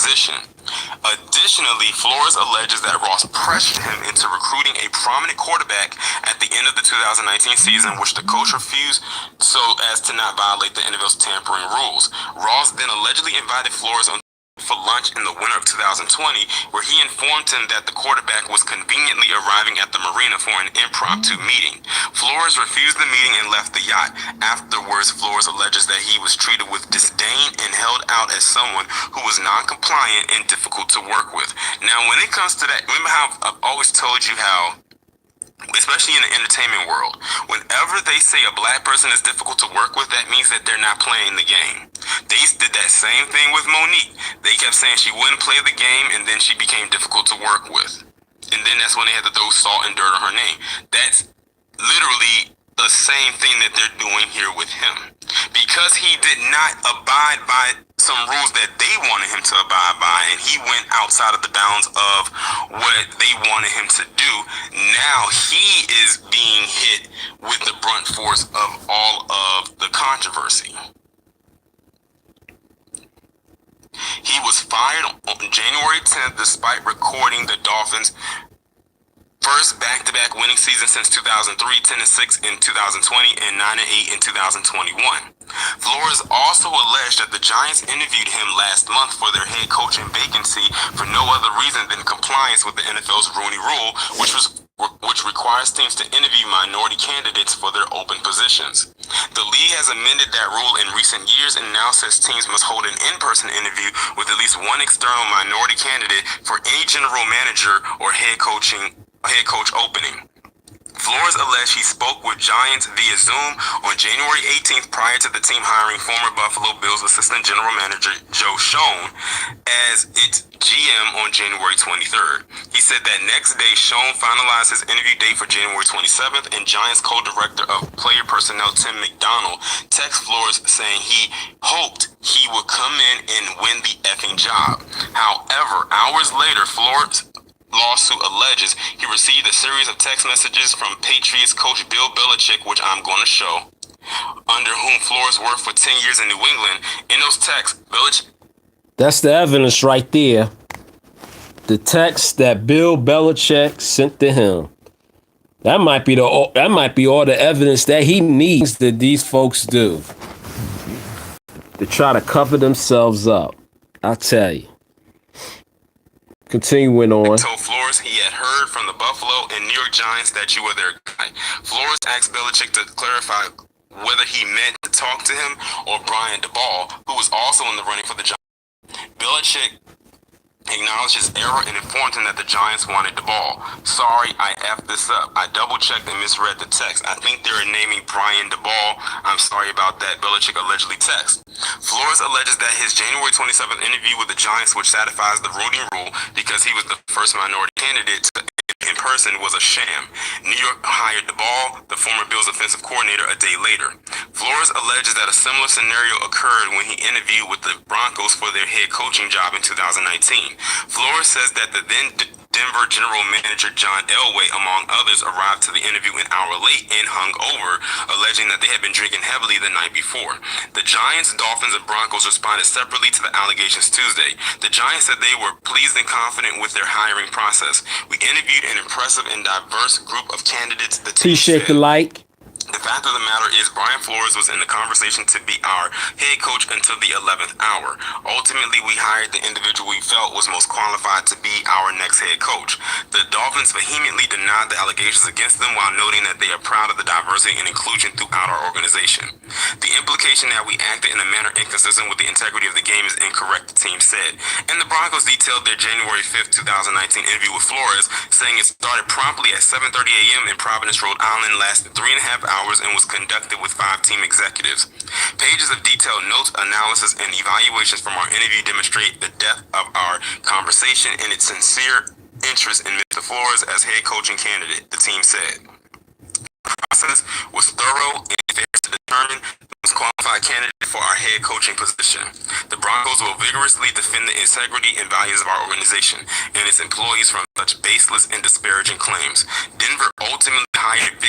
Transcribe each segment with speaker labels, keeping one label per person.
Speaker 1: position. Additionally, Flores alleges that Ross pressured him into recruiting a prominent quarterback at the end of the 2019 season, which the coach refused so as to not violate the NFL's tampering rules. Ross then allegedly invited Flores on for lunch in the winter of 2020, where he informed him that the quarterback was conveniently arriving at the marina for an impromptu meeting. Flores refused the meeting and left the yacht. Afterwards, Flores alleges that he was treated with disdain and held out as someone who was non-compliant and difficult to work with. Now, when it comes to that, remember how I've always told you how, especially in the entertainment world, whenever they say a black person is difficult to work with, that means that they're not playing the game. They did that same thing with Monique. They kept saying she wouldn't play the game, and then she became difficult to work with. And then that's when they had to throw salt and dirt on her name. That's literally the same thing that they're doing here with him. Because he did not abide by some rules that they wanted him to abide by, and he went outside of the bounds of what they wanted him to do. Now he is being hit with the brunt force of all of the controversy. He was fired on January 10th despite recording the Dolphins' first back-to-back winning season since 2003, 10-6 in 2020, and 9-8 in 2021. Flores also alleged that the Giants interviewed him last month for their head coaching vacancy for no other reason than compliance with the NFL's Rooney Rule, which requires teams to interview minority candidates for their open positions. The league has amended that rule in recent years and now says teams must hold an in-person interview with at least one external minority candidate for any general manager or head coach opening. Flores alleged he spoke with Giants via Zoom on January 18th prior to the team hiring former Buffalo Bills assistant general manager Joe Schoen as its GM on January 23rd. He said that next day Schoen finalized his interview date for January 27th, and Giants co-director of player personnel Tim McDonald texted Flores saying he hoped he would come in and win the effing job. However, hours later, Flores' lawsuit alleges he received a series of text messages from Patriots coach Bill Belichick, which I'm going to show, under whom Flores worked for 10 years in New England. In those texts, Belichick...
Speaker 2: That's the evidence right there. The text that Bill Belichick sent to him. That might be all the evidence that he needs that these folks do to try to cover themselves up. I'll tell you. Continuing on.
Speaker 1: Told Flores he had heard from the Buffalo and New York Giants that you were their guy. Flores asked Belichick to clarify whether he meant to talk to him or Brian DeBall, who was also in the running for the Giants. Belichick acknowledged his error and informed him that the Giants wanted the ball. Sorry, I effed this up. I double-checked and misread the text. I think they were naming Brian DeBall. I'm sorry about that, Belichick allegedly texted. Flores alleges that his January 27th interview with the Giants, which satisfies the Rooney Rule because he was the first minority candidate in person, was a sham. New York hired DeBall, the former Bills offensive coordinator, a day later. Flores alleges that a similar scenario occurred when he interviewed with the Broncos for their head coaching job in 2019. Flores says that the then Denver general manager John Elway, among others, arrived to the interview an hour late and hung over, alleging that they had been drinking heavily the night before. The Giants, Dolphins, and Broncos responded separately to the allegations Tuesday. The Giants said they were pleased and confident with their hiring process. We interviewed an impressive and diverse group of candidates. The team
Speaker 2: appreciate the like.
Speaker 1: The fact of the matter is Brian Flores was in the conversation to be our head coach until the 11th hour. Ultimately, we hired the individual we felt was most qualified to be our next head coach. The Dolphins vehemently denied the allegations against them while noting that they are proud of the diversity and inclusion throughout our organization. The implication that we acted in a manner inconsistent with the integrity of the game is incorrect, the team said. And the Broncos detailed their January 5th, 2019 interview with Flores, saying it started promptly at 7:30 a.m. in Providence, Rhode Island, lasted 3.5 hours, and was conducted with 5 team executives. Pages of detailed notes, analysis, and evaluations from our interview demonstrate the depth of our conversation and its sincere interest in Mr. Flores as head coaching candidate, the team said. The process was thorough and fair to determine the most qualified candidate for our head coaching position. The Broncos will vigorously defend the integrity and values of our organization and its employees from such baseless and disparaging claims. Denver ultimately hired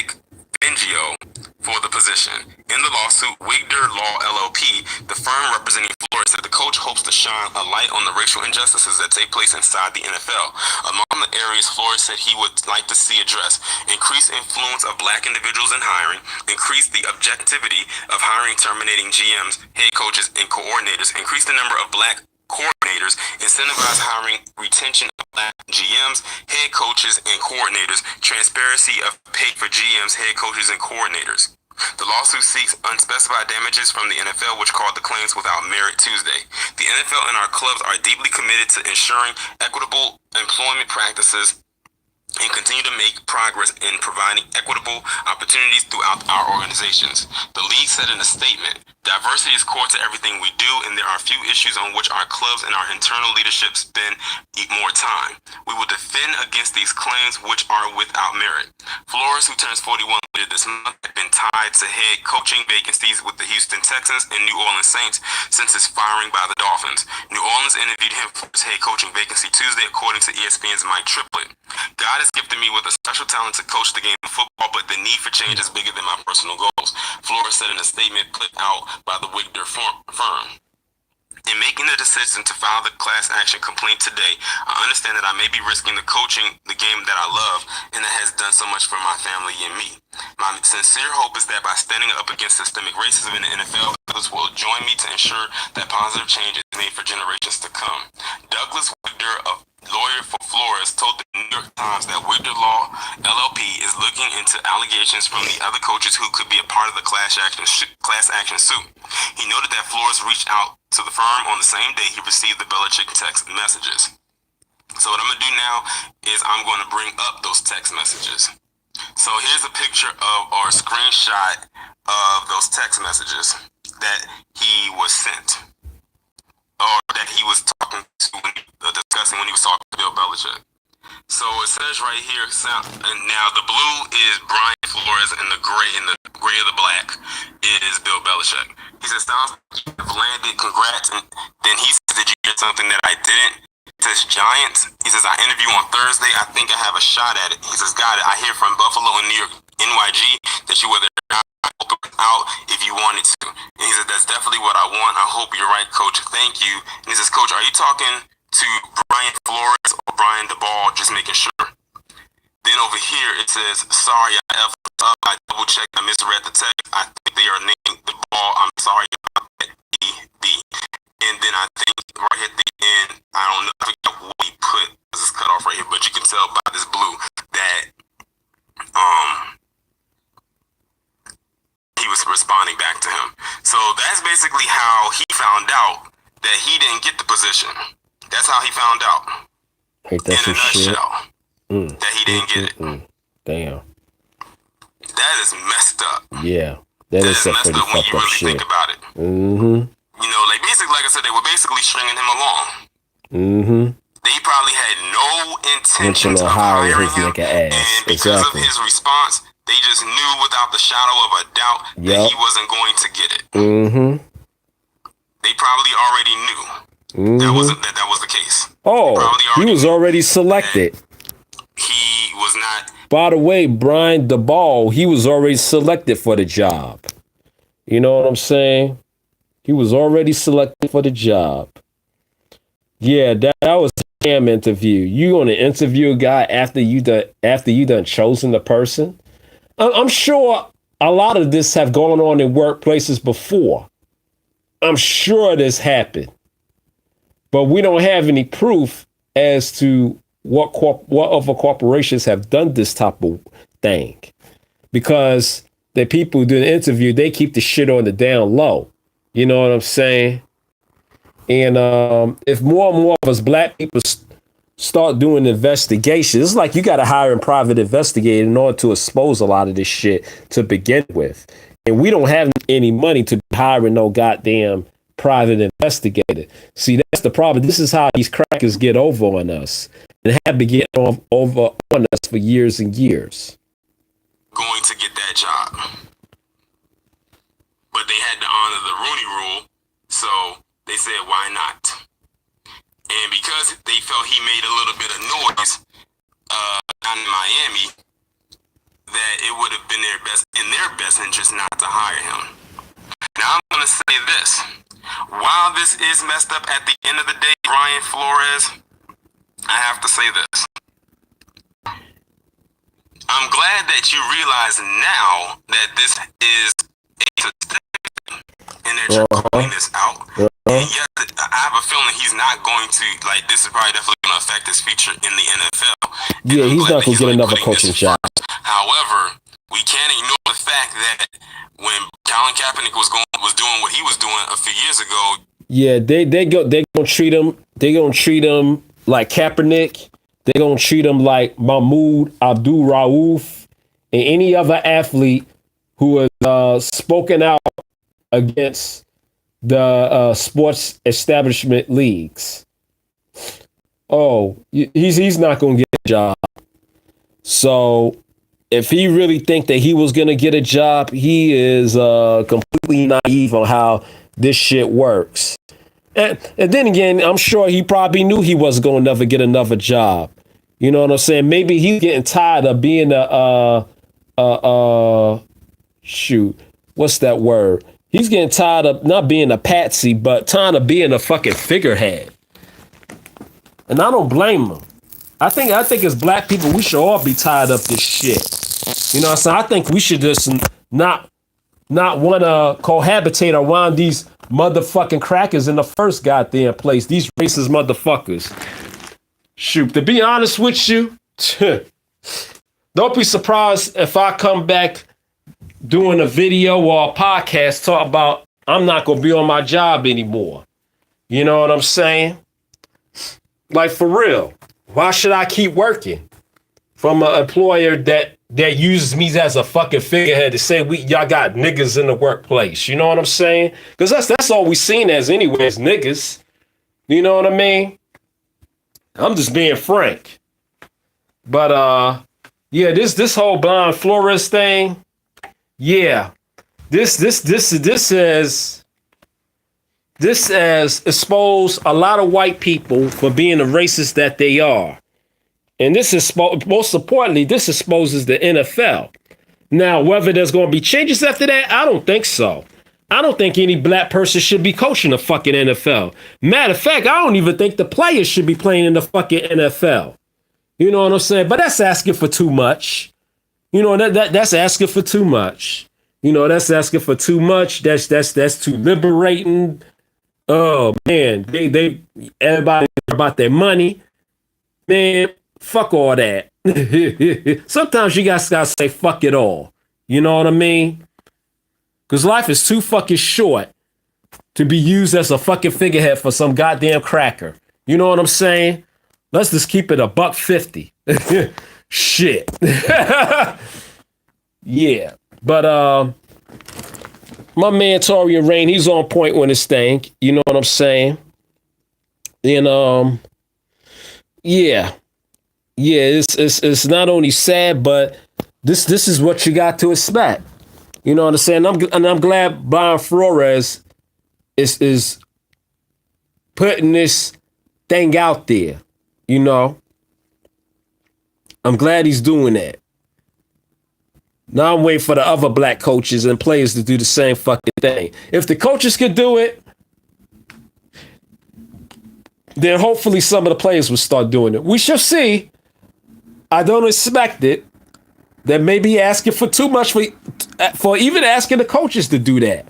Speaker 1: Ben Fangio for the position. In the lawsuit, Wigder Law LLP, the firm representing Flores, said the coach hopes to shine a light on the racial injustices that take place inside the NFL. Among the areas Flores said he would like to see addressed: increased influence of black individuals in hiring, increase the objectivity of hiring, terminating GMs, head coaches, and coordinators, increase the number of black coordinators, incentivize hiring, retention of black GMs, head coaches, and coordinators, transparency of pay for GMs, head coaches, and coordinators. The lawsuit seeks unspecified damages from the NFL, which called the claims without merit Tuesday. The NFL and our clubs are deeply committed to ensuring equitable employment practices and continue to make progress in providing equitable opportunities throughout our organizations. The league said in a statement, "Diversity is core to everything we do, and there are a few issues on which our clubs and our internal leadership spend more time. We will defend against these claims, which are without merit." Flores, who turns 41 later this month, had been tied to head coaching vacancies with the Houston Texans and New Orleans Saints since his firing by the Dolphins. New Orleans interviewed him for his head coaching vacancy Tuesday, according to ESPN's Mike Triplett. "God has gifted me with a special talent to coach the game of football, but the need for change is bigger than my personal goals," Flores said in a statement put out by the Wigder firm. "In making the decision to file the class action complaint today, I understand that I may be risking the coaching the game that I love and that has done so much for my family and me. My sincere hope is that by standing up against systemic racism in the NFL, others will join me to ensure that positive change is made for generations to come." Douglas Wigder, a lawyer for Flores, told the New York Times that Wigder Law LLP is looking into allegations from the other coaches who could be a part of the class action suit. He noted that Flores reached out to the firm on the same day he received the Belichick text messages. So what I'm going to do now is I'm going to bring up those text messages. So here's a picture of or a screenshot of those text messages that he was sent, or that he was talking to discussing when he was talking to Bill Belichick. So it says right here, and now the blue is Brian Flores, and the gray of the black is Bill Belichick. He says, "Sounds like you've landed, congrats." And then he says, "Did you hear something that I didn't?" He says, "Giants." He says, "I interview on Thursday. I think I have a shot at it." He says, "Got it. I hear from Buffalo and New York NYG that you were there out if you wanted to." And he says, "That's definitely what I want. I hope you're right, Coach. Thank you." And he says, "Coach, are you talking to Brian Flores or Brian DeBall? Just making sure." Then over here it says, "Sorry, I effed up. I double checked. I misread the text. I think they are named DeBall. I'm sorry about that. B." And then I think right at the end, I don't know, I forget what he put. This is cut off right here, but you can tell by this blue that he was responding back to him. So that's basically how he found out that he didn't get the position. That's how he found out.
Speaker 2: Ain't that
Speaker 1: in a nutshell, that he didn't get it.
Speaker 2: Damn.
Speaker 1: That is messed up.
Speaker 2: Yeah, that is some
Speaker 1: messed
Speaker 2: pretty
Speaker 1: up when
Speaker 2: fucked
Speaker 1: you
Speaker 2: up
Speaker 1: really
Speaker 2: shit.
Speaker 1: think about it.
Speaker 2: Mm-hmm.
Speaker 1: You know, like basically, like I said, they were basically stringing him along.
Speaker 2: Mm-hmm.
Speaker 1: They probably had no intention of hiring
Speaker 2: his
Speaker 1: him,
Speaker 2: nigga ass.
Speaker 1: and because of his response, they just knew without the shadow of a doubt that he wasn't going to get it.
Speaker 2: Mm-hmm.
Speaker 1: They probably already knew that was the case.
Speaker 2: Oh, he was already selected.
Speaker 1: He was not.
Speaker 2: By the way, Brian DeBall, he was already selected for the job. You know what I'm saying? He was already selected for the job. Yeah, that was a damn interview. You gonna interview a guy after you done chosen the person? I'm sure a lot of this have gone on in workplaces before. I'm sure this happened, but we don't have any proof as to what other corporations have done this type of thing, because the people who do the interview, they keep the shit on the down low. You know what I'm saying? And if more and more of us black people start doing investigations, it's like you got to hire a private investigator in order to expose a lot of this shit to begin with. And we don't have any money to be hiring no goddamn private investigator. See, that's the problem. This is how these crackers get over on us and have been getting over on us for years and years.
Speaker 1: Going to get that job. But they had to honor the Rooney Rule, so they said, why not? And because they felt he made a little bit of noise down in Miami, that it would have been in their best interest not to hire him. Now I'm going to say this. While this is messed up at the end of the day, Brian Flores, I have to say this. I'm glad that you realize now that this is a systemic and that you're calling this out. And yet, I have a feeling he's not going to, like, this is probably definitely going to affect his future in the NFL.
Speaker 2: Yeah, he's not going to get another coaching job.
Speaker 1: However, we can't ignore the fact that when Colin Kaepernick was doing what he was doing a few years ago.
Speaker 2: Yeah, they gonna treat him like Kaepernick. They're gonna treat him like Mahmoud Abdul Rauf and any other athlete who has spoken out against the sports establishment leagues. Oh, he's not gonna get a job. So if he really think that he was gonna get a job, he is completely naive on how this shit works. And then again, I'm sure he probably knew he wasn't gonna never get another job. You know what I'm saying? Maybe he's getting tired of being shoot, what's that word? He's getting tired of not being a patsy, but tired of being a fucking figurehead. And I don't blame him. I think as black people, we should all be tired of this shit. You know what I'm saying? I think we should just not want to cohabitate around these motherfucking crackers in the first goddamn place. These racist motherfuckers. Shoot, to be honest with you, don't be surprised if I come back doing a video or a podcast talk about I'm not going to be on my job anymore. You know what I'm saying? Like, for real. Why should I keep working from an employer that uses me as a fucking figurehead to say y'all got niggas in the workplace? You know what I'm saying? Because that's all we seen as anyways, niggas. You know what I mean? I'm just being frank. But yeah, this whole Brian Flores thing, yeah. This has exposed a lot of white people for being the racist that they are. And this is most importantly, this exposes the NFL. Now, whether there's going to be changes after that, I don't think so. I don't think any black person should be coaching the fucking NFL. Matter of fact, I don't even think the players should be playing in the fucking NFL. You know what I'm saying? But that's asking for too much. You know, that's asking for too much. You know, that's asking for too much. That's too liberating. Oh man, they everybody about their money. Man, fuck all that. Sometimes you guys gotta say fuck it all. You know what I mean? Because life is too fucking short to be used as a fucking figurehead for some goddamn cracker. You know what I'm saying? Let's just keep it $1.50. Shit. Yeah. But my man Torian Rain, he's on point with his thing. You know what I'm saying? And yeah. Yeah, it's not only sad, but this is what you got to expect. You know what I'm saying? I'm glad Brian Flores is putting this thing out there. You know, I'm glad he's doing that. Now I'm waiting for the other black coaches and players to do the same fucking thing. If the coaches could do it, then hopefully some of the players will start doing it. We shall see. I don't expect it. They may be asking for too much for even asking the coaches to do that.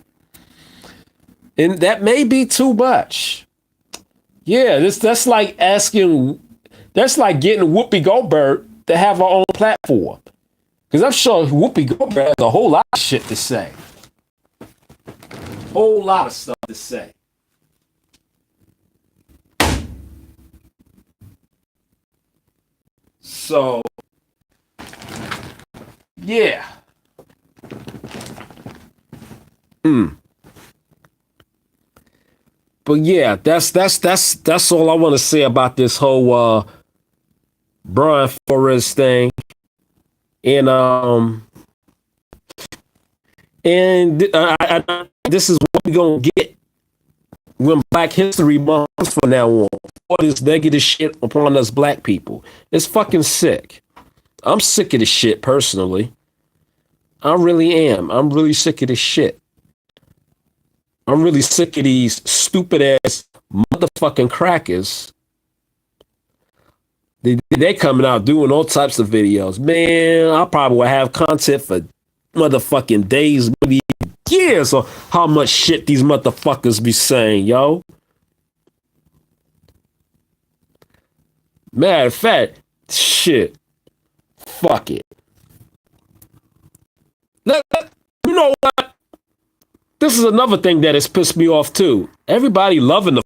Speaker 2: And that may be too much. Yeah, that's like getting Whoopi Goldberg to have her own platform. Because I'm sure Whoopi Goldberg has a whole lot of shit to say. Whole lot of stuff to say. So, yeah. But yeah, that's all I want to say about this whole Brian Flores thing. And this is what we're gonna get when Black History Month from now on. All this negative shit upon us black people. It's fucking sick. I'm sick of this shit personally. I really am. I'm really sick of this shit. I'm really sick of these stupid ass motherfucking crackers. They coming out doing all types of videos. Man, I probably will have content for motherfucking days, maybe years, on how much shit these motherfuckers be saying, yo. Matter of fact, shit. Fuck it. You know what? This is another thing that has pissed me off too. Everybody loving the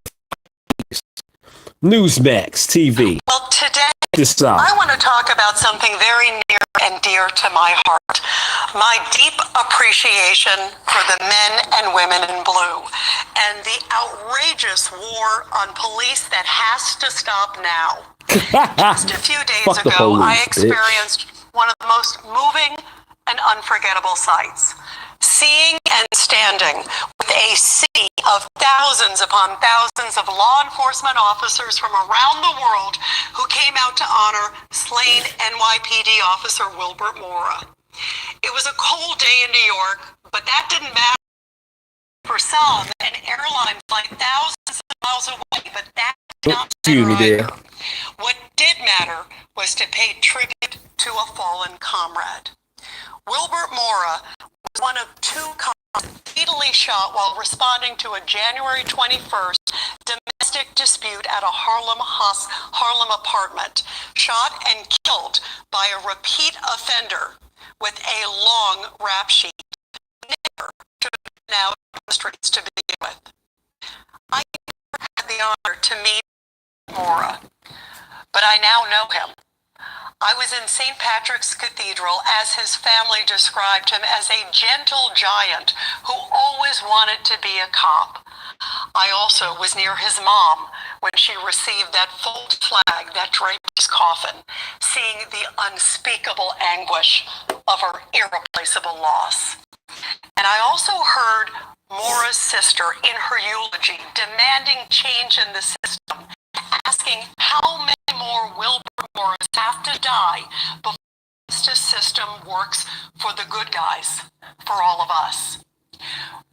Speaker 2: Newsmax TV.
Speaker 3: Well, today
Speaker 2: This out.
Speaker 3: I want to talk about something very near and dear to my heart. My deep appreciation for the men and women in blue and the outrageous war on police that has to stop now. Just a few days
Speaker 2: Fuck the
Speaker 3: ago, I
Speaker 2: police,
Speaker 3: experienced one of the most moving and unforgettable sights. Seeing and standing with a sea of thousands upon thousands of law enforcement officers from around the world who came out to honor slain NYPD officer Wilbert Mora. It was a cold day in New York, but that didn't matter. For some, an airline flight thousands of miles away, but that did not
Speaker 2: Excuse me
Speaker 3: matter
Speaker 2: there.
Speaker 3: either. What did matter was to pay tribute to a fallen comrade. Wilbert Mora was one of two comrades fatally shot while responding to a January 21st domestic dispute at a Harlem apartment, shot and killed by a repeat offender with a long rap sheet. Never should have been out on the streets to begin with. I never had the honor to meet Mora, but I now know him. I was in St. Patrick's Cathedral as his family described him as a gentle giant who always wanted to be a cop. I also was near his mom when she received that folded flag that draped his coffin, seeing the unspeakable anguish of her irreplaceable loss. And I also heard Mora's sister in her eulogy demanding change in the system, asking how many more Wilbert Moras have to die before the justice system works for the good guys, for all of us.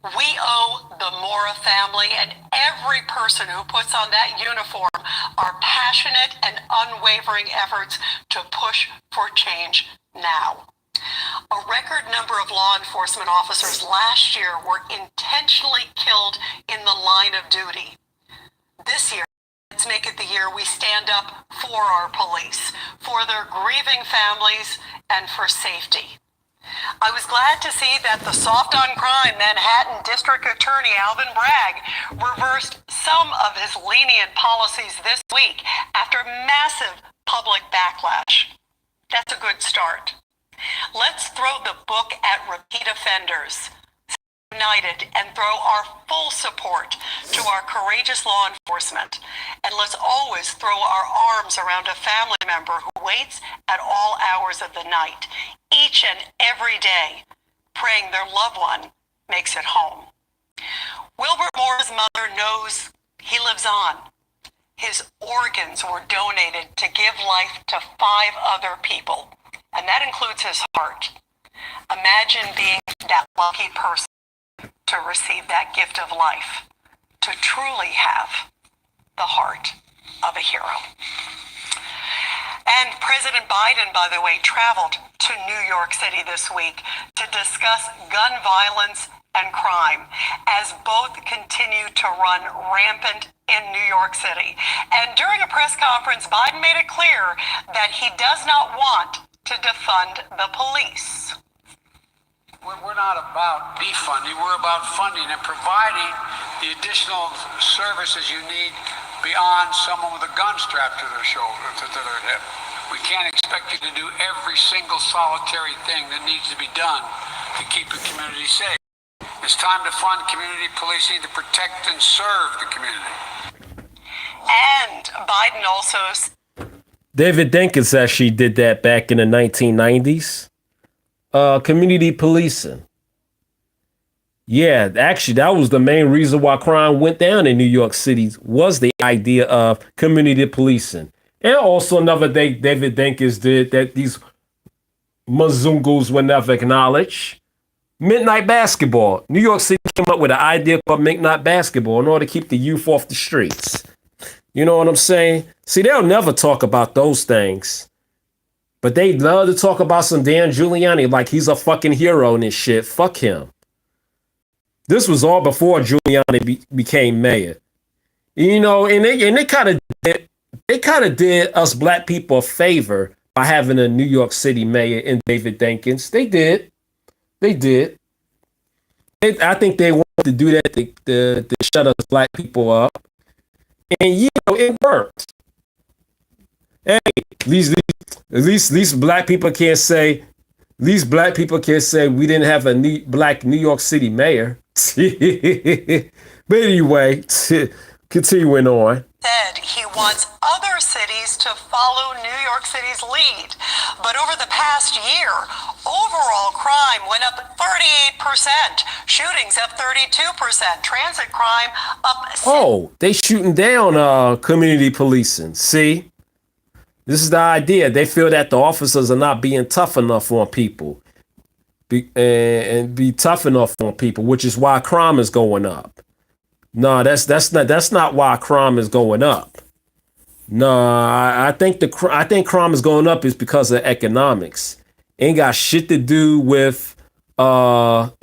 Speaker 3: We owe the Mora family and every person who puts on that uniform our passionate and unwavering efforts to push for change now. A record number of law enforcement officers last year were intentionally killed in the line of duty. This year, let's make it the year we stand up for our police, for their grieving families, and for safety. I was glad to see that the soft-on-crime Manhattan District Attorney Alvin Bragg reversed some of his lenient policies this week after massive public backlash. That's a good start. Let's throw the book at repeat offenders, united, and throw our full support to our courageous law enforcement. And let's always throw our arms around a family member who waits at all hours of the night, each and every day, praying their loved one makes it home. Wilbert Mora's mother knows he lives on. His organs were donated to give life to 5 other people, and that includes his heart. Imagine being that lucky person to receive that gift of life, to truly have the heart of a hero. And President Biden, by the way, traveled to New York City this week to discuss gun violence and crime as both continue to run rampant in New York City. And during a press conference, Biden made it clear that he does not want to defund the police.
Speaker 4: We're not about defunding. We're about funding and providing the additional services you need beyond someone with a gun strapped to their shoulder, to their hip. We can't expect you to do every single solitary thing that needs to be done to keep the community safe. It's time to fund community policing to protect and serve the community.
Speaker 3: And Biden also...
Speaker 2: David Dinkins actually did that back in the 1990s. Community policing. Yeah, actually, that was the main reason why crime went down in New York City, was the idea of community policing. And also another thing David Dinkins did, that these Mazungos will never acknowledge. Midnight basketball. New York City came up with an idea called midnight basketball in order to keep the youth off the streets. You know what I'm saying? See, they'll never talk about those things. But they love to talk about some Dan Giuliani like he's a fucking hero and this shit. Fuck him. This was all before Giuliani became mayor. You know, and they kind of did us black people a favor by having a New York City mayor in David Dinkins. They did. I think they wanted to do that to shut us black people up. And, you know, it worked. Hey, at least black people can't say, we didn't have a black New York City mayor. But anyway, continuing on.
Speaker 3: Said he wants other cities to follow New York City's lead. But over the past year, overall crime went up 38%, shootings up 32%, transit crime up.
Speaker 2: Oh, they shooting down community policing. See? This is the idea. They feel that the officers are not being tough enough on people. Be tough enough on people, which is why crime is going up. No, that's not why crime is going up. No, I think crime is going up is because of economics. Ain't got shit to do with police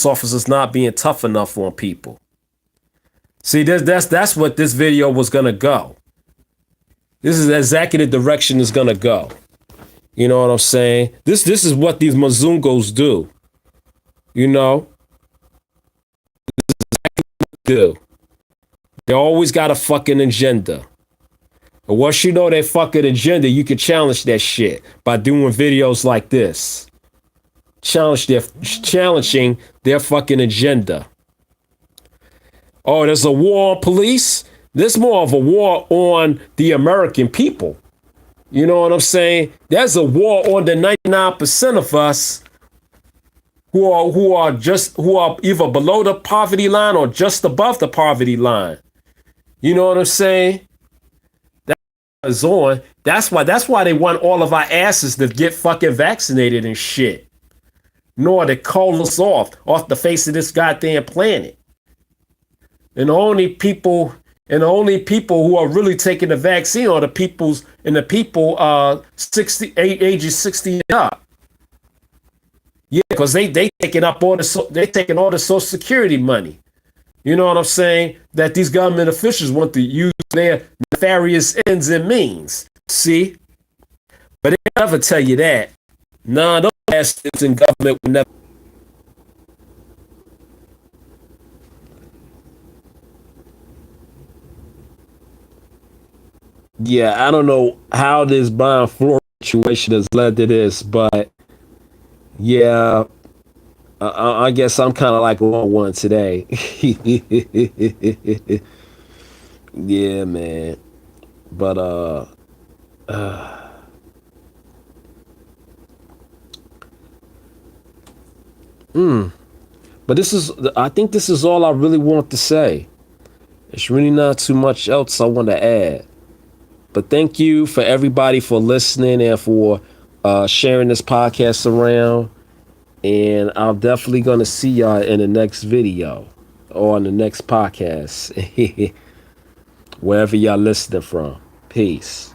Speaker 2: officers not being tough enough on people. See, that's what this video was gonna go. This is exactly the direction it's gonna go. You know what I'm saying? This is what these Mazungos do. You know? Do. They always got a fucking agenda. But once you know their fucking agenda, you can challenge that shit by doing videos like this. Challenging their fucking agenda. Oh, there's a war on police? There's more of a war on the American people. You know what I'm saying? There's a war on the 99% of us who are either below the poverty line or just above the poverty line. You know what I'm saying? That is on. That's why they want all of our asses to get fucking vaccinated and shit. Nor to call us off the face of this goddamn planet. And the only people who are really taking the vaccine are the people ages 60 and up. Yeah, because they taking all the Social Security money. You know what I'm saying? That these government officials want to use their nefarious ends and means. See? But they never tell you that. Nah, those bastards in government would never. Yeah, I don't know how this Brian Flores situation has led to this, but yeah, I guess I'm kind of like on one today. Yeah, man. But but I think this is all I really want to say. It's really not too much else I want to add. But thank you for everybody for listening and for sharing this podcast around. And I'm definitely going to see y'all in the next video or on the next podcast. Wherever y'all listening from. Peace.